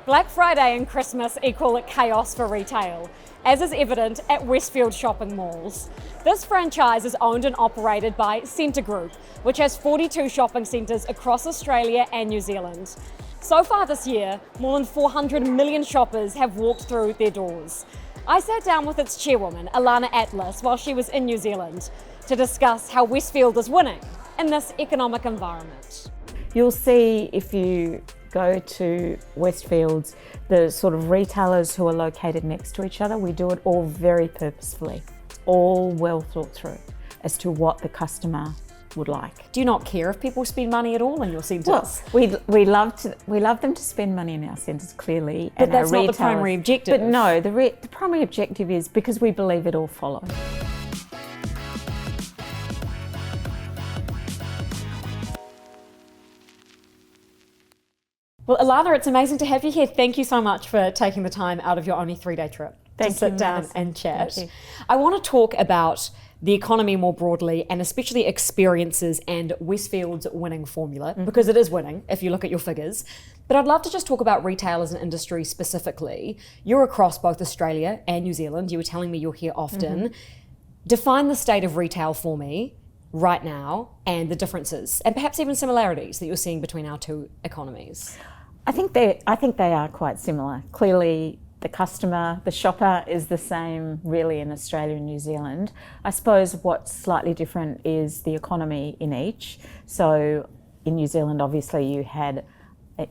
Black Friday and Christmas equal chaos for retail, as is evident at Westfield shopping malls. This franchise is owned and operated by Scentre Group, which has 42 shopping centres across Australia and New Zealand. So far this year, more than 400 million shoppers have walked through their doors. I sat down with its chairwoman, Alana Atlas, while she was in New Zealand to discuss how Westfield is winning in this economic environment. You'll see if you go to Westfields, the sort of retailers who are located next to each other, we do it all very purposefully, all well thought through as to what the customer would like. Do you not care if people spend money at all in your centres? Well, we love them to spend money in our centres, clearly. But that's not the primary objective. But no, the primary objective is because we believe it all follows. Well, Alana, it's amazing to have you here. Thank you so much for taking the time out of your only 3-day trip to sit down and chat. I want to talk about the economy more broadly and especially experiences and Westfield's winning formula, because it is winning if you look at your figures. But I'd love to just talk about retail as an industry specifically. You're across both Australia and New Zealand. You were telling me you're here often. Define the state of retail for me right now and the differences and perhaps even similarities that you're seeing between our two economies. I think they are quite similar. Clearly, the customer, the shopper is the same really in Australia and New Zealand. I suppose what's slightly different is the economy in each. So in New Zealand, obviously, you had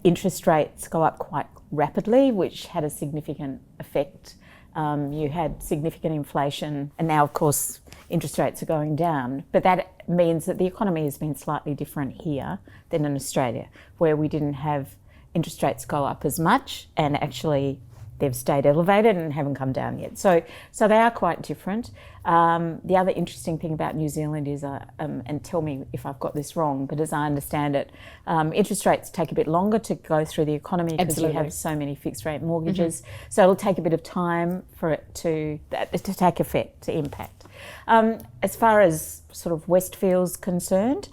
interest rates go up quite rapidly, which had a significant effect. You had significant inflation, and now, of course, interest rates are going down. But that means that the economy has been slightly different here than in Australia, where we didn't have interest rates go up as much, and actually they've stayed elevated and haven't come down yet. So they are quite different. The other interesting thing about New Zealand is, and tell me if I've got this wrong, but as I understand it, interest rates take a bit longer to go through the economy because you have so many fixed rate mortgages. So it'll take a bit of time for it to take effect, to impact. As far as sort of Westfield's concerned,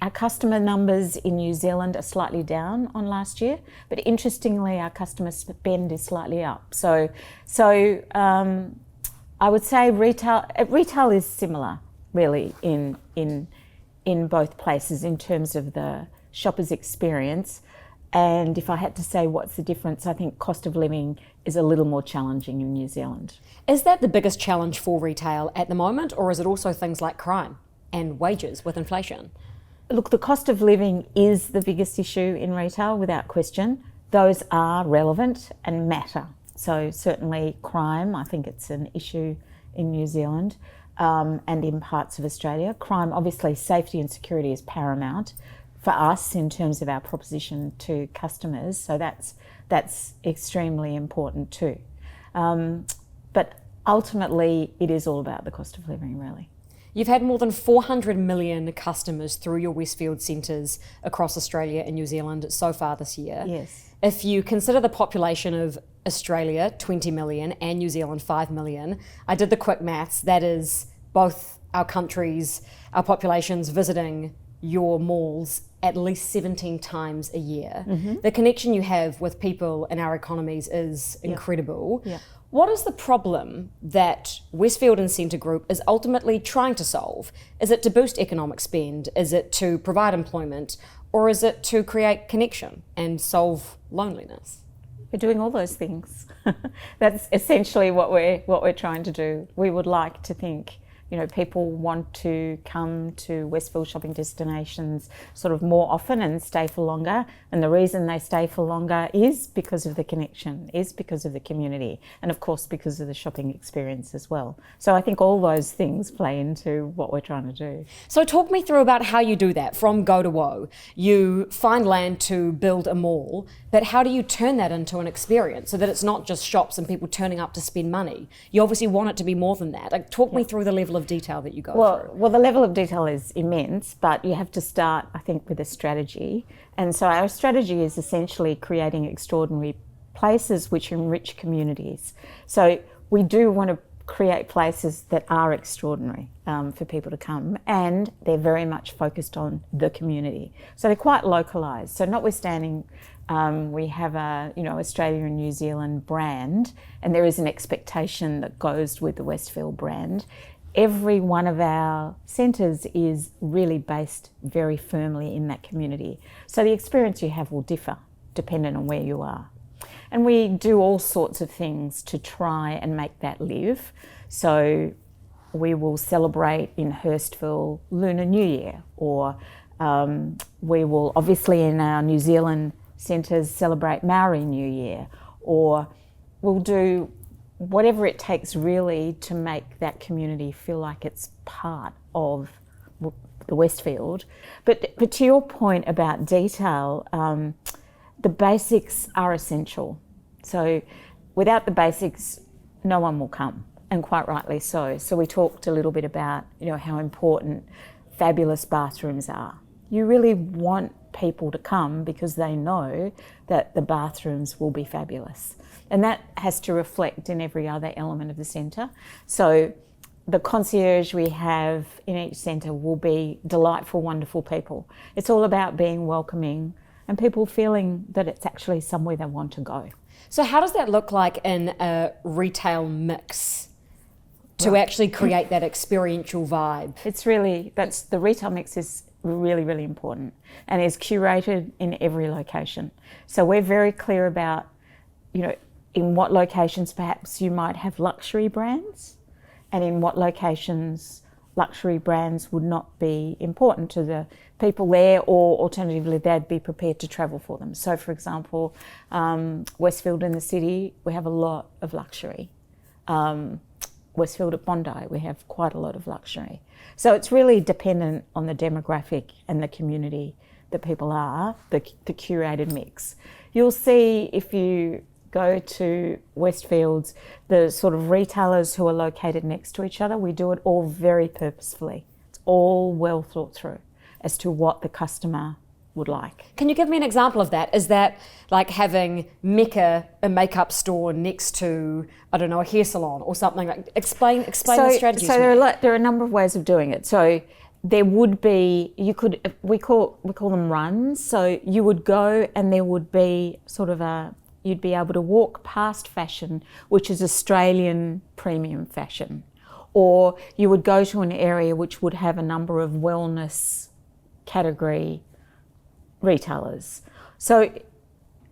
our customer numbers in New Zealand are slightly down on last year, but interestingly, our customer spend is slightly up. So I would say retail is similar, really, in both places in terms of the shopper's experience. And if I had to say what's the difference, I think cost of living is a little more challenging in New Zealand. Is that the biggest challenge for retail at the moment, or is it also things like crime and wages with inflation? Look, the cost of living is the biggest issue in retail, without question. Those are relevant and matter. So certainly crime, I think it's an issue in New Zealand and in parts of Australia. Crime, obviously safety and security is paramount for us in terms of our proposition to customers. So that's extremely important too. But ultimately, it is all about the cost of living, really. You've had more than 400 million customers through your Westfield centres across Australia and New Zealand so far this year. Yes. If you consider the population of Australia, 20 million, and New Zealand, 5 million, I did the quick maths, that is both our countries, our populations visiting your malls at least 17 times a year. The connection you have with people in our economies is incredible. Yeah. What is the problem that Westfield and Scentre Group is ultimately trying to solve? Is it to boost economic spend? Is it to provide employment? Or is it to create connection and solve loneliness? We're doing all those things. That's essentially what we're trying to do. We would like to think, people want to come to Westfield shopping destinations sort of more often and stay for longer. And the reason they stay for longer is because of the connection, is because of the community, and of course because of the shopping experience as well. So I think all those things play into what we're trying to do. So talk me through about how you do that from go to woe. You find land to build a mall, but how do you turn that into an experience so that it's not just shops and people turning up to spend money? You obviously want it to be more than that. Like, talk me through the level of detail that you go through. Well, the level of detail is immense, but you have to start, I think, with a strategy. And so our strategy is essentially creating extraordinary places which enrich communities. So we do want to create places that are extraordinary for people to come, and they're very much focused on the community. So they're quite localised. So notwithstanding We have a, Australia and New Zealand brand, and there is an expectation that goes with the Westfield brand. Every one of our centres is really based very firmly in that community. So the experience you have will differ depending on where you are. And we do all sorts of things to try and make that live. So we will celebrate in Hurstville Lunar New Year, or we will obviously in our New Zealand centres celebrate Maori New Year, or we'll do whatever it takes really to make that community feel like it's part of the Westfield. But to your point about detail, the basics are essential. So without the basics, no one will come, and quite rightly so. So we talked a little bit about, how important fabulous bathrooms are. You really want people to come because they know that the bathrooms will be fabulous. And that has to reflect in every other element of the centre. So the concierge we have in each centre will be delightful, wonderful people. It's all about being welcoming and people feeling that it's actually somewhere they want to go. So how does that look like in a retail mix to actually create that experiential vibe? The retail mix is really, really important and is curated in every location. So we're very clear about, in what locations perhaps you might have luxury brands, and in what locations luxury brands would not be important to the people there, or alternatively they'd be prepared to travel for them. So for example, Westfield in the city, we have a lot of luxury. Westfield at Bondi, we have quite a lot of luxury. So it's really dependent on the demographic and the community that people are, the curated mix. You'll see if you go to Westfields, the sort of retailers who are located next to each other, we do it all very purposefully. It's all well thought through as to what the customer would like. Can you give me an example of that? Is that like having Mecca, a makeup store next to, a hair salon or something? Like explain the strategy. So there are a number of ways of doing it. So there would be, we call them runs. So you would go and there would be you'd be able to walk past fashion, which is Australian premium fashion, or you would go to an area which would have a number of wellness category retailers. So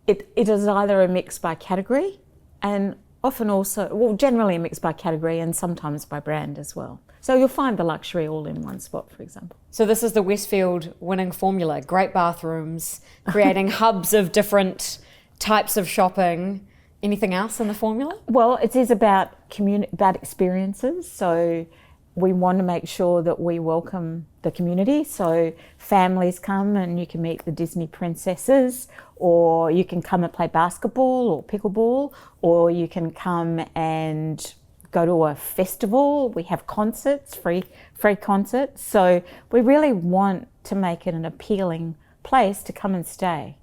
it is either a mix by category, and often also, generally a mix by category and sometimes by brand as well. So you'll find the luxury all in one spot, for example. So this is the Westfield winning formula: great bathrooms, creating hubs of different types of shopping. Anything else in the formula? Well, it is about experiences. So we want to make sure that we welcome the community. So families come and you can meet the Disney princesses, or you can come and play basketball or pickleball, or you can come and go to a festival. We have concerts, free concerts. So we really want to make it an appealing place to come and stay.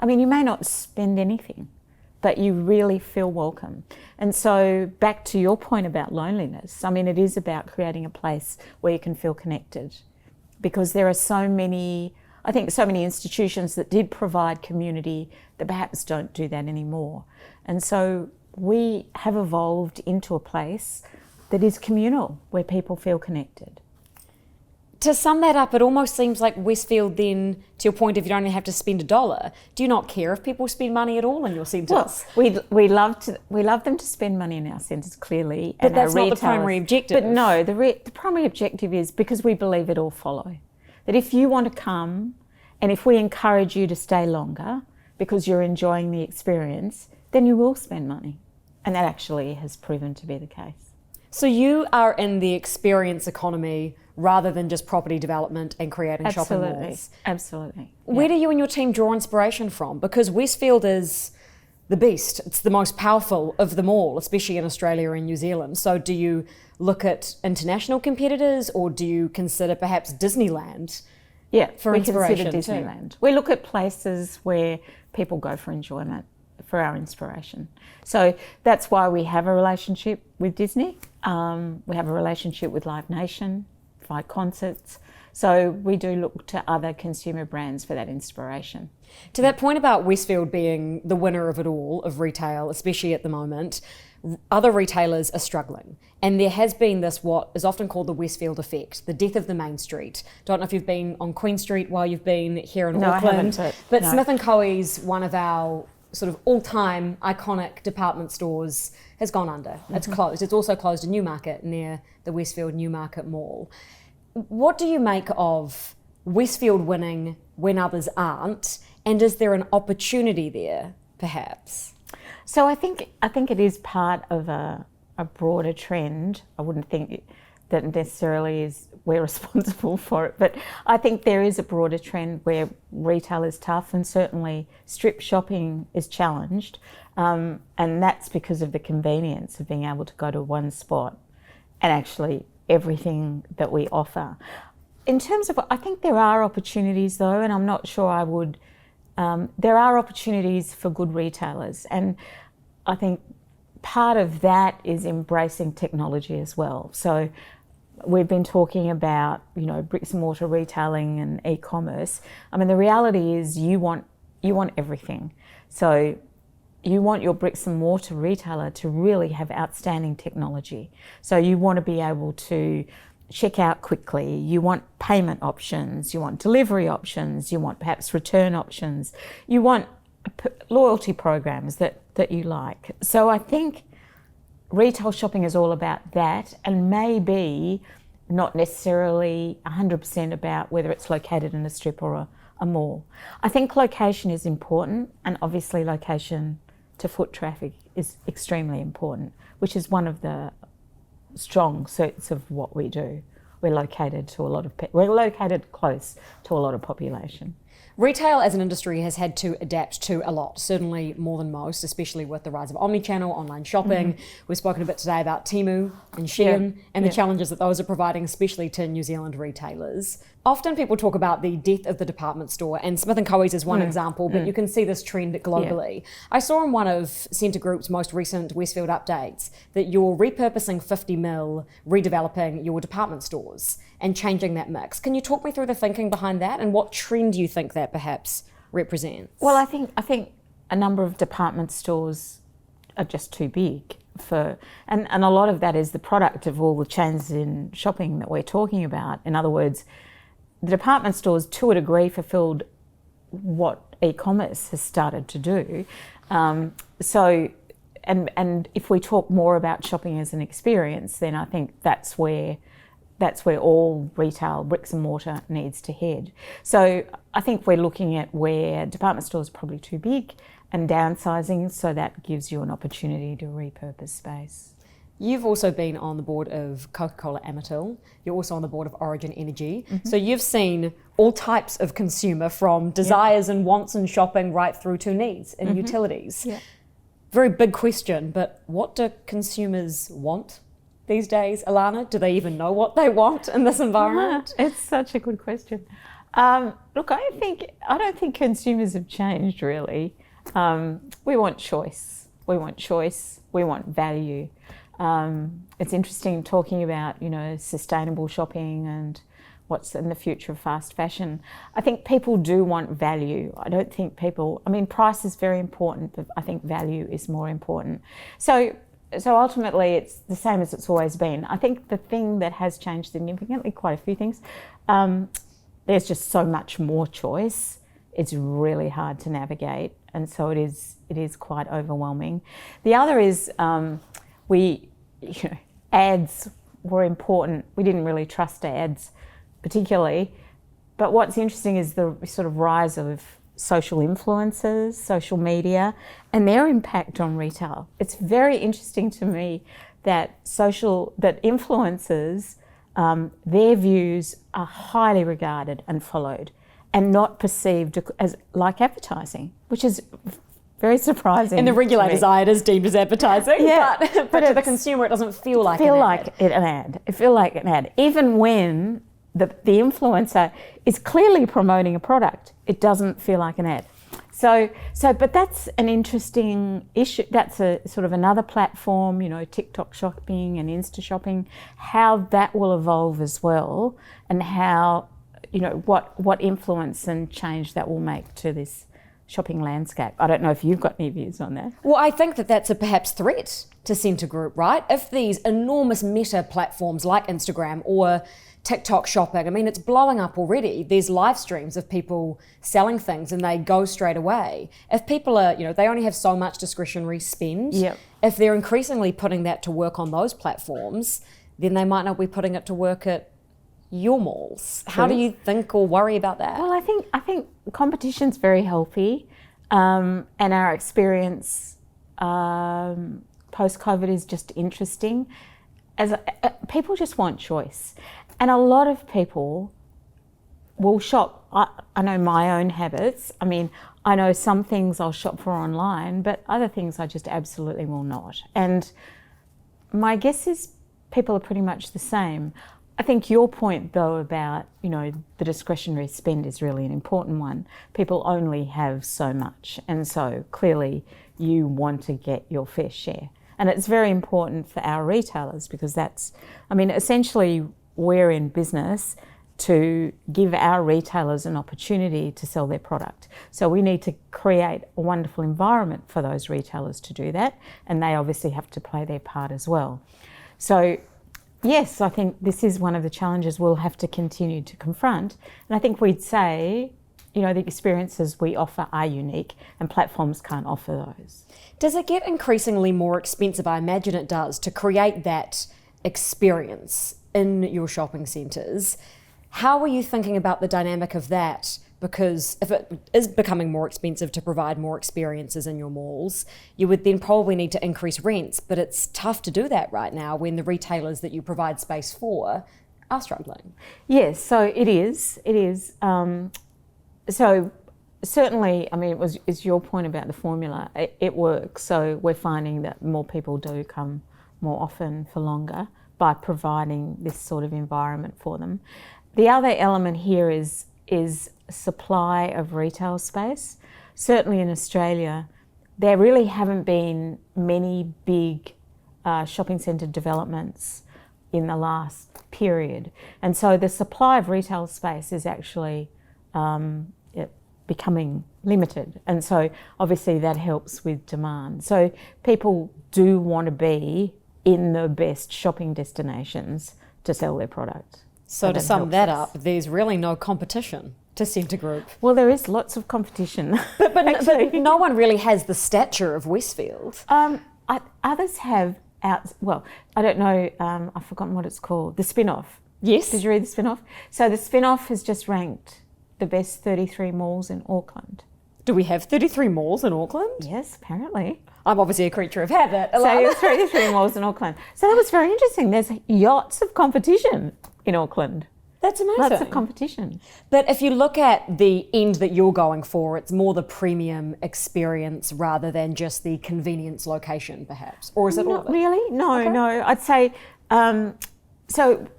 I mean, you may not spend anything, but you really feel welcome. And so back to your point about loneliness, I mean, it is about creating a place where you can feel connected, because there are so many institutions that did provide community that perhaps don't do that anymore. And so we have evolved into a place that is communal, where people feel connected. To sum that up, it almost seems like Westfield then, to your point, if you don't even have to spend $1, do you not care if people spend money at all in your centres? Well, we love them to spend money in our centres, clearly. But that's not the primary objective. But no, the primary objective is, because we believe it all follow, that if you want to come and if we encourage you to stay longer because you're enjoying the experience, then you will spend money. And that actually has proven to be the case. So you are in the experience economy rather than just property development and creating shopping malls. Absolutely. Where do you and your team draw inspiration from? Because Westfield is the beast. It's the most powerful of them all, especially in Australia and New Zealand. So do you look at international competitors, or do you consider perhaps Disneyland for inspiration? We consider Disneyland. We look at places where people go for enjoyment, for our inspiration. So that's why we have a relationship with Disney. We have a relationship with Live Nation, provide concerts. So we do look to other consumer brands for that inspiration. To that point about Westfield being the winner of it all, of retail, especially at the moment, other retailers are struggling. And there has been this, what is often called the Westfield effect, the death of the main street. Don't know if you've been on Queen Street while you've been here in Auckland. I haven't, but no. Smith & Co.'s one of our sort of all-time iconic department stores has gone under. It's closed. It's also closed a Newmarket near the Westfield Newmarket Mall. What do you make of Westfield winning when others aren't? And is there an opportunity there, perhaps? So I think it is part of a broader trend. I wouldn't think that necessarily is we're responsible for it, but I think there is a broader trend where retail is tough, and certainly strip shopping is challenged, and that's because of the convenience of being able to go to one spot and actually everything that we offer. In terms of, I think there are opportunities though, and I'm not sure I would. There are opportunities for good retailers, and I think part of that is embracing technology as well. So we've been talking about, bricks and mortar retailing and e-commerce. I mean, the reality is you want everything. So you want your bricks and mortar retailer to really have outstanding technology. So you want to be able to check out quickly, you want payment options, you want delivery options, you want perhaps return options, you want loyalty programs that you like. So I think retail shopping is all about that, and maybe not necessarily 100% about whether it's located in a strip or a mall. I think location is important, and obviously location to foot traffic is extremely important, which is one of the strong suits of what we do. We're located close to a lot of population. Retail as an industry has had to adapt to a lot, certainly more than most, especially with the rise of omnichannel, online shopping. We've spoken a bit today about Temu and Shein and the challenges that those are providing, especially to New Zealand retailers. Often people talk about the death of the department store, and Smith & Co.'s is one example, but you can see this trend globally. I saw in one of Scentre Group's most recent Westfield updates that you're repurposing 50 mil, redeveloping your department stores and changing that mix. Can you talk me through the thinking behind that, and what trend do you think that perhaps represents? Well, I think a number of department stores are just too big for, and a lot of that is the product of all the changes in shopping that we're talking about. In other words, the department stores, to a degree, fulfilled what e-commerce has started to do. So if we talk more about shopping as an experience, then I think that's where all retail, bricks and mortar, needs to head. So I think we're looking at where department stores are probably too big and downsizing, so that gives you an opportunity to repurpose space. You've also been on the board of Coca-Cola Amatil. You're also on the board of Origin Energy. So you've seen all types of consumer, from desires and wants and shopping right through to needs and utilities. Very big question, but what do consumers want these days, Alana? Do they even know what they want in this environment? It's such a good question. Look, I don't think consumers have changed really. We want choice. We want value. It's interesting talking about, sustainable shopping and what's in the future of fast fashion. I think people do want value. I don't think price is very important, but I think value is more important. So ultimately it's the same as it's always been. I think the thing that has changed significantly, quite a few things, there's just so much more choice. It's really hard to navigate, and so it is quite overwhelming. The other is ads were important. We didn't really trust ads particularly, but what's interesting is the sort of rise of social influencers, social media, and their impact on retail. It's very interesting to me that influencers, their views are highly regarded and followed, and not perceived as like advertising, which is very surprising. In the regulator's eye, it is deemed as advertising, but to the consumer, it doesn't feel like an ad. It feels like an ad. Even when the influencer is clearly promoting a product, it doesn't feel like an ad. But that's an interesting issue. That's a sort of another platform, TikTok shopping and Insta shopping, how that will evolve as well, and how what influence and change that will make to this shopping landscape. I don't know if you've got any views on that. Well, I think that that's a perhaps threat to Scentre Group, right? If these enormous meta platforms like Instagram or TikTok shopping, I mean, it's blowing up already. There's live streams of people selling things and they go straight away. If people are, they only have so much discretionary spend. Yep. If they're increasingly putting that to work on those platforms, then they might not be putting it to work at your malls. How do you think or worry about that? Well, I think competition's very healthy, and our experience post-COVID is just interesting. People just want choice, and a lot of people will shop. I know my own habits. I mean, I know some things I'll shop for online, but other things I just absolutely will not. And my guess is people are pretty much the same. I think your point, though, about, the discretionary spend is really an important one. People only have so much, and so clearly you want to get your fair share. And it's very important for our retailers because essentially we're in business to give our retailers an opportunity to sell their product. So we need to create a wonderful environment for those retailers to do that, and they obviously have to play their part as well. So yes, I think this is one of the challenges we'll have to continue to confront. And I think we'd say, the experiences we offer are unique and platforms can't offer those. Does it get increasingly more expensive? I imagine it does, to create that experience in your shopping centres. How are you thinking about the dynamic of that? Because if it is becoming more expensive to provide more experiences in your malls, you would then probably need to increase rents. But it's tough to do that right now when the retailers that you provide space for are struggling. Yes, so it is. It is. So certainly, it's your point about the formula. It works. So we're finding that more people do come more often for longer by providing this sort of environment for them. The other element here is supply of retail space. Certainly in Australia, there really haven't been many big shopping centre developments in the last period. And so the supply of retail space is actually becoming limited. And so obviously that helps with demand. So people do want to be in the best shopping destinations to sell their product. So to sum that up, there's really no competition to Scentre Group. Well, there is lots of competition. But no one really has the stature of Westfield. Others have I don't know, I've forgotten what it's called, the spin-off. Yes. Did you read the spin-off? So the spin-off has just ranked the best 33 malls in Auckland. Do we have 33 malls in Auckland? Yes, apparently. I'm obviously a creature of habit. So there's 33 malls in Auckland. So that was very interesting. There's lots of competition in Auckland. That's amazing. Lots of competition. But if you look at the end that you're going for, it's more the premium experience rather than just the convenience location, perhaps. Or is it all of it? Not really. No, okay. No. I'd say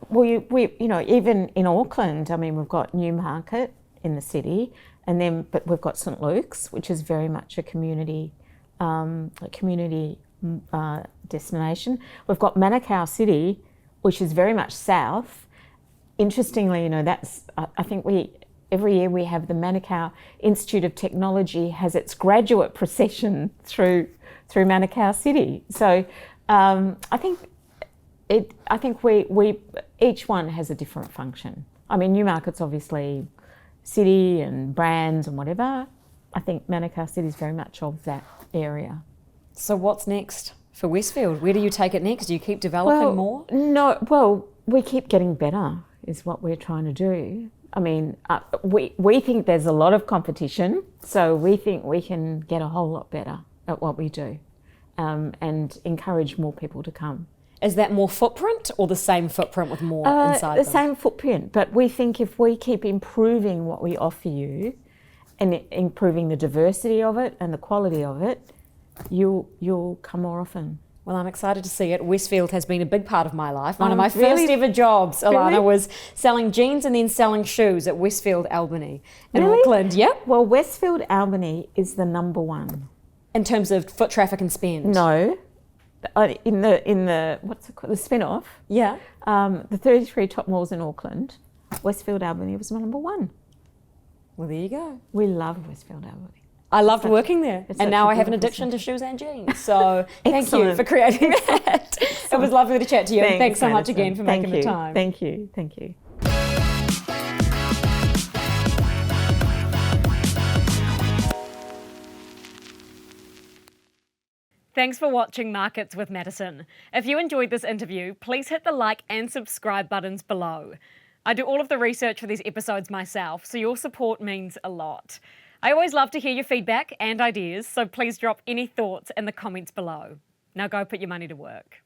we even in Auckland, we've got Newmarket in the city, but we've got St Luke's, which is very much a community destination. We've got Manukau City, which is very much south. Interestingly, I think every year we have the Manukau Institute of Technology has its graduate procession through Manukau City. So I think we each one has a different function. Newmarket's obviously city and brands and whatever. I think Manukau City is very much of that area. So what's next for Westfield? Where do you take it next? Do you keep developing more? No, we keep getting better is what we're trying to do. We think there's a lot of competition, so we think we can get a whole lot better at what we do and encourage more people to come. Is that more footprint or the same footprint with more inside the same footprint, but we think if we keep improving what we offer you and improving the diversity of it and the quality of it, you'll come more often. Well, I'm excited to see it. Westfield has been a big part of my life. One of my first ever jobs, Alana, was selling jeans and then selling shoes at Westfield Albany in Auckland. Yep. Well, Westfield Albany is the number one. In terms of foot traffic and spend? No. In the what's it called? The spin-off. Yeah. The 33 top malls in Auckland Westfield Albany was my number one. Well, there you go. We love Westfield Albany. I loved working there, it's and now such a I have an beautiful addiction to shoes and jeans. So thank you Excellent. for creating that. It was lovely to chat to you, and thanks so much Madison. again for making the time. Thank you. Thank you. Thanks for watching Markets with Madison. If you enjoyed this interview, please hit the like and subscribe buttons below. I do all of the research for these episodes myself, so your support means a lot. I always love to hear your feedback and ideas, so please drop any thoughts in the comments below. Now go put your money to work.